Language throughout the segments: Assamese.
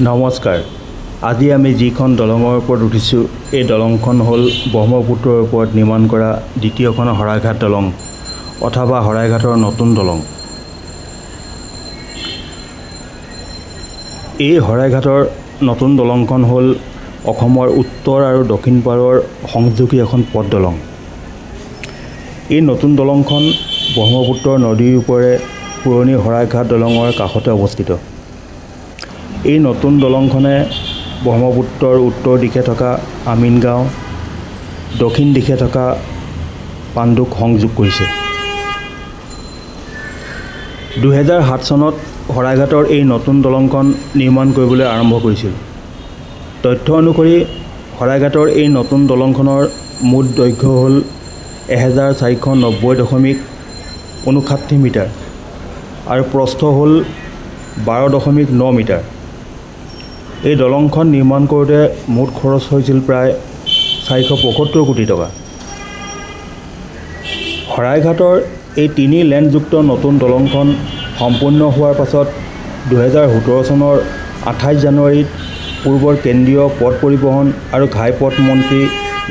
নমস্কাৰ। আজি আমি যিখন দলঙৰ ওপৰত উঠিছোঁ এই দলংখন হ'ল ব্ৰহ্মপুত্ৰৰ ওপৰত নিৰ্মাণ কৰা দ্বিতীয়খন শৰাইঘাট দলং অথবা শৰাইঘাটৰ নতুন দলং। এই শৰাইঘাটৰ নতুন দলংখন হ'ল অসমৰ উত্তৰ আৰু দক্ষিণ পাৰৰ সংযোগী এখন পথ দলং। এই নতুন দলংখন ব্ৰহ্মপুত্ৰ নদীৰ ওপৰে পুৰণি শৰাইঘাট দলঙৰ কাষতে অৱস্থিত। এই নতুন দলংখনে ব্ৰহ্মপুত্ৰৰ উত্তৰ দিশে থকা আমিনগাঁও, দক্ষিণ দিশে থকা পাণ্ডুক সংযোগ কৰিছে। 2007 চনত শৰাইঘাটৰ এই নতুন দলংখন নিৰ্মাণ কৰিবলৈ আৰম্ভ কৰিছিল। তথ্য অনুসৰি শৰাইঘাটৰ এই নতুন দলংখনৰ মুঠ দৈৰ্ঘ্য হ'ল 1490.59 মিটাৰ আৰু প্ৰস্থ হ'ল 12.9 মিটাৰ। এই দলংখন নিৰ্মাণ কৰোঁতে মুঠ খৰচ হৈছিল প্ৰায় 475 কোটি টকা। শৰাইঘাটৰ এই 3 লেনযুক্ত নতুন দলংখন সম্পূৰ্ণ হোৱাৰ পাছত 2017 চনৰ 28 জানুৱাৰীত পূৰ্বৰ কেন্দ্ৰীয় পথ পৰিবহণ আৰু ঘাইপথ মন্ত্ৰী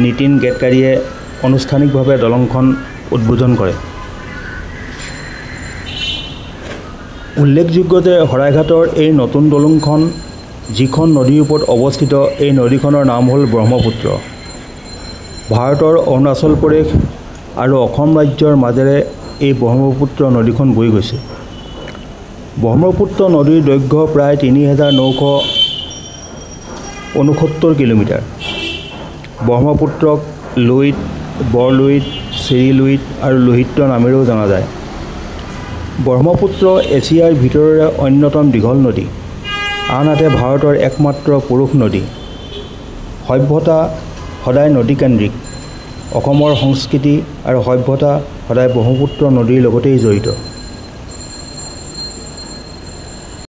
নীতিন গেডকাৰীয়ে আনুষ্ঠানিকভাৱে দলংখন উদ্বোধন কৰে। উল্লেখযোগ্য যে শৰাইঘাটৰ এই নতুন দলংখন যিখন নদীৰ ওপৰত অৱস্থিত, এই নদীখনৰ নাম হ'ল ব্ৰহ্মপুত্ৰ। ভাৰতৰ অৰুণাচল প্ৰদেশ আৰু অসম ৰাজ্যৰ মাজেৰে এই ব্ৰহ্মপুত্ৰ নদীখন বৈ গৈছে। ব্ৰহ্মপুত্ৰ নদীৰ দৈৰ্ঘ্য প্ৰায় 3969 কিলোমিটাৰ। ব্ৰহ্মপুত্ৰক লুইত, বৰলুইত, চিৰিলুইত আৰু লোহিত নামেৰেও জনা যায়। ব্ৰহ্মপুত্ৰ এছিয়াৰ ভিতৰৰে অন্যতম দীঘল নদী, আনহাতে ভাৰতৰ একমাত্ৰ পুৰুষ নদী। সভ্যতা সদায় নদীকেন্দ্ৰিক। অসমৰ সংস্কৃতি আৰু সভ্যতা সদায় ব্ৰহ্মপুত্ৰ নদীৰ লগতেই জড়িত।